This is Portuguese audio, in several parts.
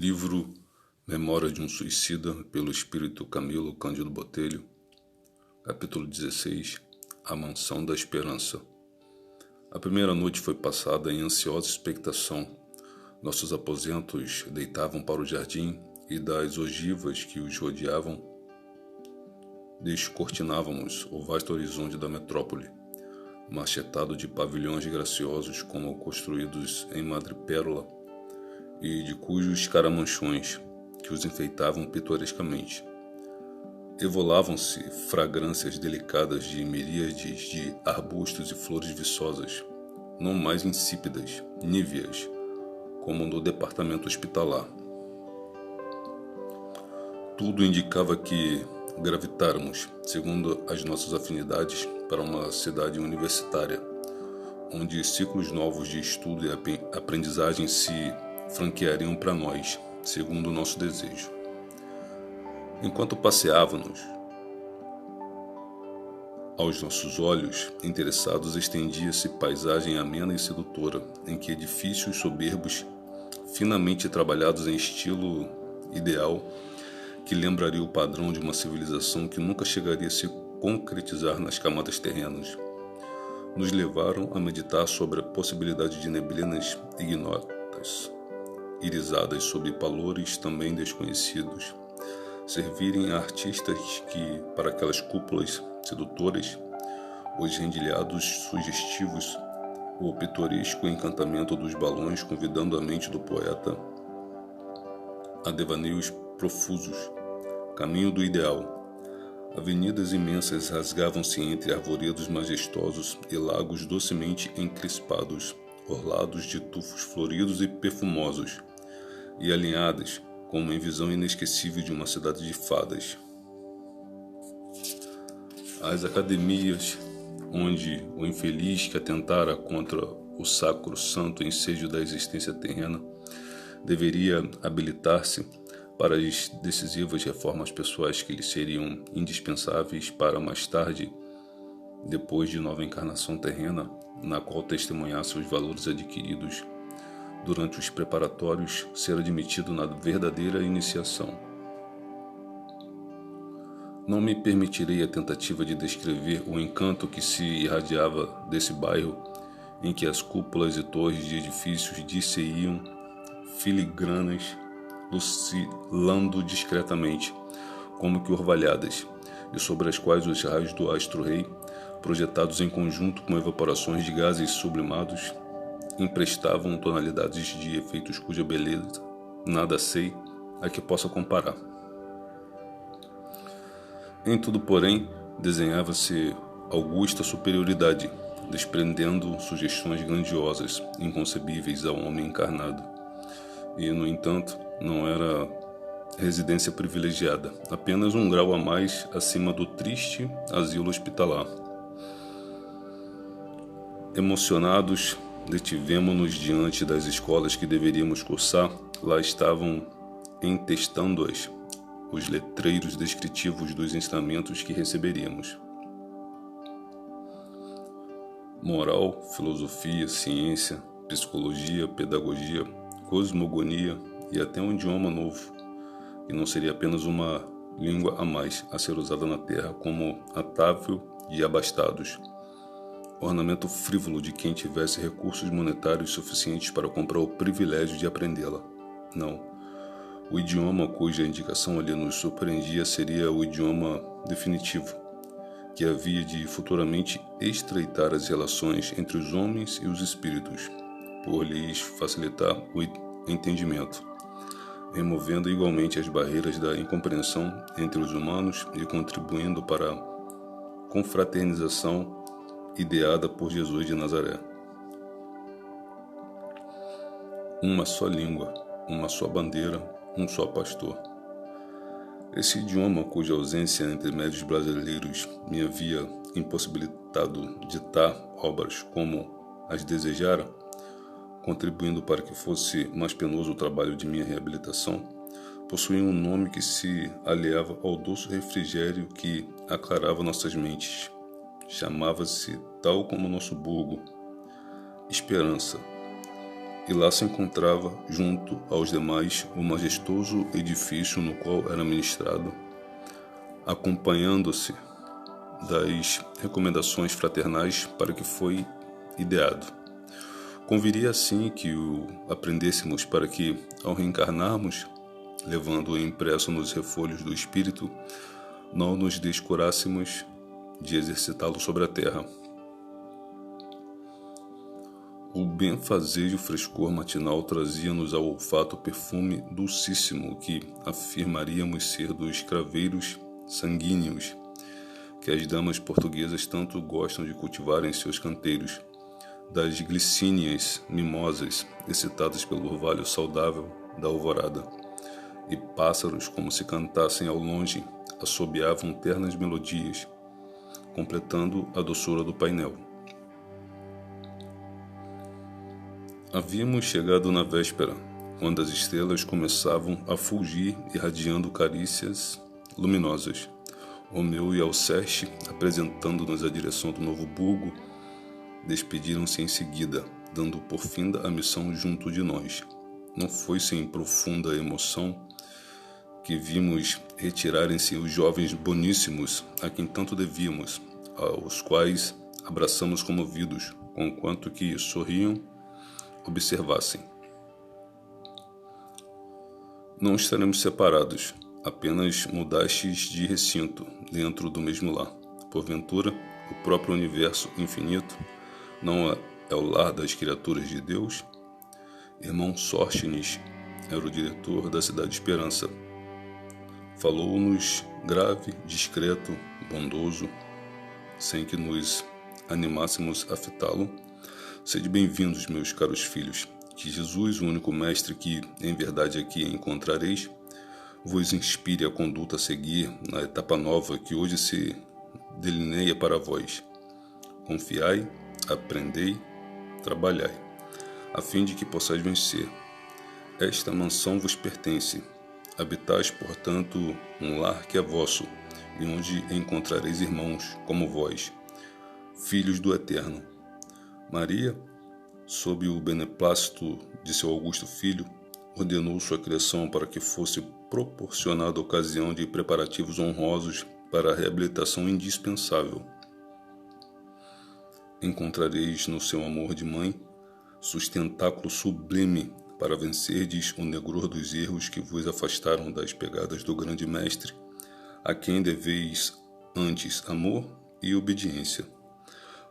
Livro Memória de um Suicida, pelo espírito Camilo Cândido Botelho. Capítulo 16. A Mansão da Esperança. A primeira noite foi passada em ansiosa expectação. Nossos aposentos deitavam para o jardim e das ogivas que os rodeavam descortinávamos o vasto horizonte da metrópole, machetado de pavilhões graciosos como construídos em madrepérola e de cujos caramanchões que os enfeitavam pitorescamente. Evolavam-se fragrâncias delicadas de miríades de arbustos e flores viçosas, não mais insípidas, níveas, como no departamento hospitalar. Tudo indicava que gravitáramos, segundo as nossas afinidades, para uma cidade universitária, onde ciclos novos de estudo e aprendizagem se franqueariam para nós, segundo o nosso desejo. Enquanto passeávamos, aos nossos olhos interessados estendia-se paisagem amena e sedutora, em que edifícios soberbos, finamente trabalhados em estilo ideal, que lembraria o padrão de uma civilização que nunca chegaria a se concretizar nas camadas terrenas, nos levaram a meditar sobre a possibilidade de neblinas ignotas, irisadas sob palores também desconhecidos, servirem a artistas que, para aquelas cúpulas sedutoras, os rendilhados sugestivos, o pitoresco encantamento dos balões convidando a mente do poeta a devaneios profusos, caminho do ideal. Avenidas imensas rasgavam-se entre arvoredos majestosos e lagos docemente encrespados, orlados de tufos floridos e perfumosos, e alinhadas como em visão inesquecível de uma cidade de fadas. As academias, onde o infeliz que atentara contra o sacro santo ensejo da existência terrena deveria habilitar-se para as decisivas reformas pessoais que lhe seriam indispensáveis para mais tarde, depois de nova encarnação terrena, na qual testemunhasse os valores adquiridos durante os preparatórios, ser admitido na verdadeira iniciação. Não me permitirei a tentativa de descrever o encanto que se irradiava desse bairro, em que as cúpulas e torres de edifícios disseiam filigranas, lucilando discretamente, como que orvalhadas, e sobre as quais os raios do astro-rei, projetados em conjunto com evaporações de gases sublimados, emprestavam tonalidades de efeitos cuja beleza nada sei a que possa comparar. Em tudo, porém, desenhava-se augusta superioridade, desprendendo sugestões grandiosas, inconcebíveis ao homem encarnado. E, no entanto, não era residência privilegiada, apenas um grau a mais acima do triste asilo hospitalar. Emocionados, detivemo-nos diante das escolas que deveríamos cursar. Lá estavam entestando-as os letreiros descritivos dos ensinamentos que receberíamos. Moral, filosofia, ciência, psicologia, pedagogia, cosmogonia e até um idioma novo, que não seria apenas uma língua a mais a ser usada na terra como atável de abastados, ornamento frívolo de quem tivesse recursos monetários suficientes para comprar o privilégio de aprendê-la. Não. O idioma cuja indicação ali nos surpreendia seria o idioma definitivo, que havia de futuramente estreitar as relações entre os homens e os espíritos, por lhes facilitar o entendimento, removendo igualmente as barreiras da incompreensão entre os humanos e contribuindo para a confraternização ideada por Jesus de Nazaré. Uma só língua, uma só bandeira, um só pastor. Esse idioma, cuja ausência entre médios brasileiros me havia impossibilitado ditar obras como as desejara, contribuindo para que fosse mais penoso o trabalho de minha reabilitação, possuía um nome que se aliava ao doce refrigério que aclarava nossas mentes. Chamava-se, tal como nosso burgo, Esperança, e lá se encontrava, junto aos demais, o majestoso edifício no qual era ministrado, acompanhando-se das recomendações fraternais para que foi ideado. Conviria assim que o aprendêssemos para que, ao reencarnarmos, levando-o impresso nos refolhos do espírito, não nos descurássemos de exercitá-lo sobre a terra. O benfazejo frescor matinal trazia-nos ao olfato perfume dulcíssimo que afirmaríamos ser dos craveiros sanguíneos que as damas portuguesas tanto gostam de cultivar em seus canteiros, das glicínias mimosas excitadas pelo orvalho saudável da alvorada, e pássaros, como se cantassem ao longe, assobiavam ternas melodias, completando a doçura do painel. Havíamos chegado na véspera, quando as estrelas começavam a fulgir, irradiando carícias luminosas. Romeu e Alceste, apresentando-nos a direção do Novo Burgo, despediram-se em seguida, dando por fim a missão junto de nós. Não foi sem profunda emoção que vimos retirarem-se os jovens boníssimos a quem tanto devíamos, aos quais abraçamos comovidos, conquanto que sorriam, observassem. Não estaremos separados, apenas mudastes de recinto, dentro do mesmo lar. Porventura, o próprio universo infinito não é o lar das criaturas de Deus? Irmão Sóstenes era o diretor da Cidade Esperança. Falou-nos grave, discreto, bondoso, sem que nos animássemos a fitá-lo. Sede bem-vindos, meus caros filhos, que Jesus, o único mestre que, em verdade, aqui encontrareis, vos inspire a conduta a seguir na etapa nova que hoje se delineia para vós. Confiai, aprendei, trabalhai, a fim de que possais vencer. Esta mansão vos pertence. Habitais, portanto, um lar que é vosso, e onde encontrareis irmãos como vós, filhos do Eterno. Maria, sob o beneplácito de seu augusto filho, ordenou sua criação para que fosse proporcionada a ocasião de preparativos honrosos para a reabilitação indispensável. Encontrareis no seu amor de mãe sustentáculo sublime para vencerdes o negror dos erros que vos afastaram das pegadas do grande mestre, a quem deveis antes amor e obediência.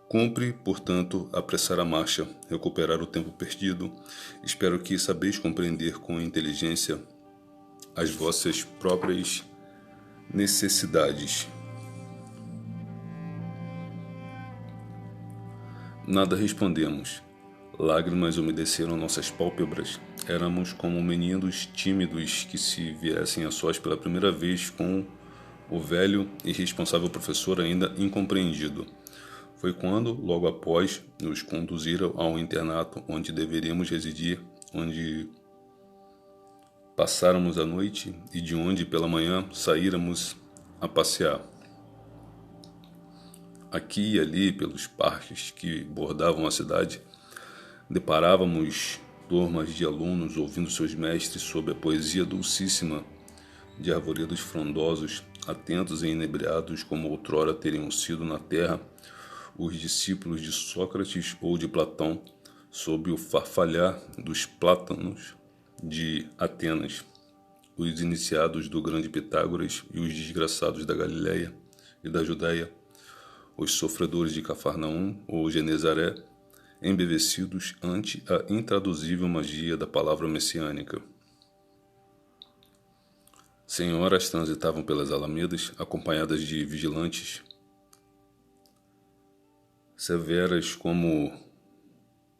Cumpre, portanto, apressar a marcha, recuperar o tempo perdido. Espero que sabeis compreender com inteligência as vossas próprias necessidades. Nada respondemos. Lágrimas umedeceram nossas pálpebras. Éramos como meninos tímidos que se viessem a sós pela primeira vez com o velho e responsável professor ainda incompreendido. Foi quando, logo após, nos conduziram ao internato onde deveríamos residir, onde passáramos a noite e de onde, pela manhã, saíramos a passear. Aqui e ali, pelos parques que bordavam a cidade, deparávamos turmas de alunos ouvindo seus mestres sob a poesia dulcíssima de arvoredos frondosos, atentos e inebriados como outrora teriam sido na terra os discípulos de Sócrates ou de Platão, sob o farfalhar dos plátanos de Atenas, os iniciados do grande Pitágoras e os desgraçados da Galileia e da Judéia, os sofredores de Cafarnaum ou Genezaré, embevecidos ante a intraduzível magia da palavra messiânica. Senhoras transitavam pelas alamedas, acompanhadas de vigilantes severas como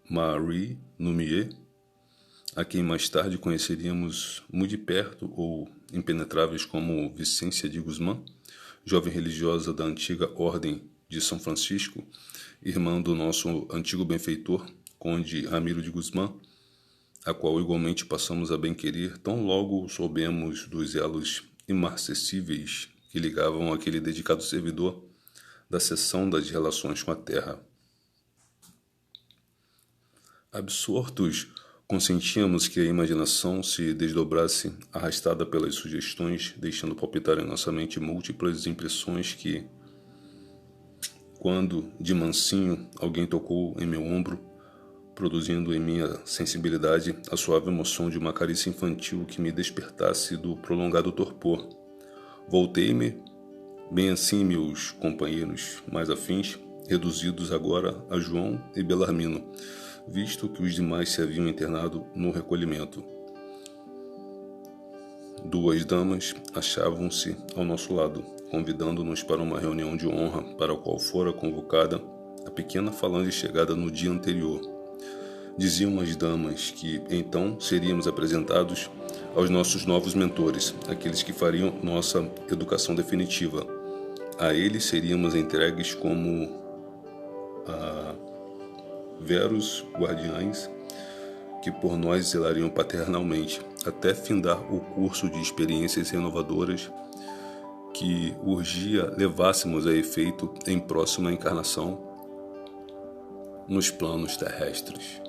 Marie Numier, a quem mais tarde conheceríamos muito de perto, ou impenetráveis como Vicência de Guzmán, jovem religiosa da antiga Ordem de São Francisco, irmã do nosso antigo benfeitor, Conde Ramiro de Guzmán, a qual igualmente passamos a bem-querer tão logo soubemos dos elos imarcessíveis que ligavam aquele dedicado servidor da seção das relações com a terra. Absortos Consentíamos que a imaginação se desdobrasse, arrastada pelas sugestões, deixando palpitar em nossa mente múltiplas impressões que, quando, de mansinho, alguém tocou em meu ombro, produzindo em minha sensibilidade a suave emoção de uma carícia infantil que me despertasse do prolongado torpor. Voltei-me, bem assim meus companheiros mais afins, reduzidos agora a João e Belarmino, visto que os demais se haviam internado no recolhimento. 2 damas achavam-se ao nosso lado, convidando-nos para uma reunião de honra para a qual fora convocada a pequena falange chegada no dia anterior. Diziam as damas que então seríamos apresentados aos nossos novos mentores, aqueles que fariam nossa educação definitiva. A eles seríamos entregues como veros guardiães que por nós zelariam paternalmente, até findar o curso de experiências renovadoras que urgia levássemos a efeito em próxima encarnação nos planos terrestres.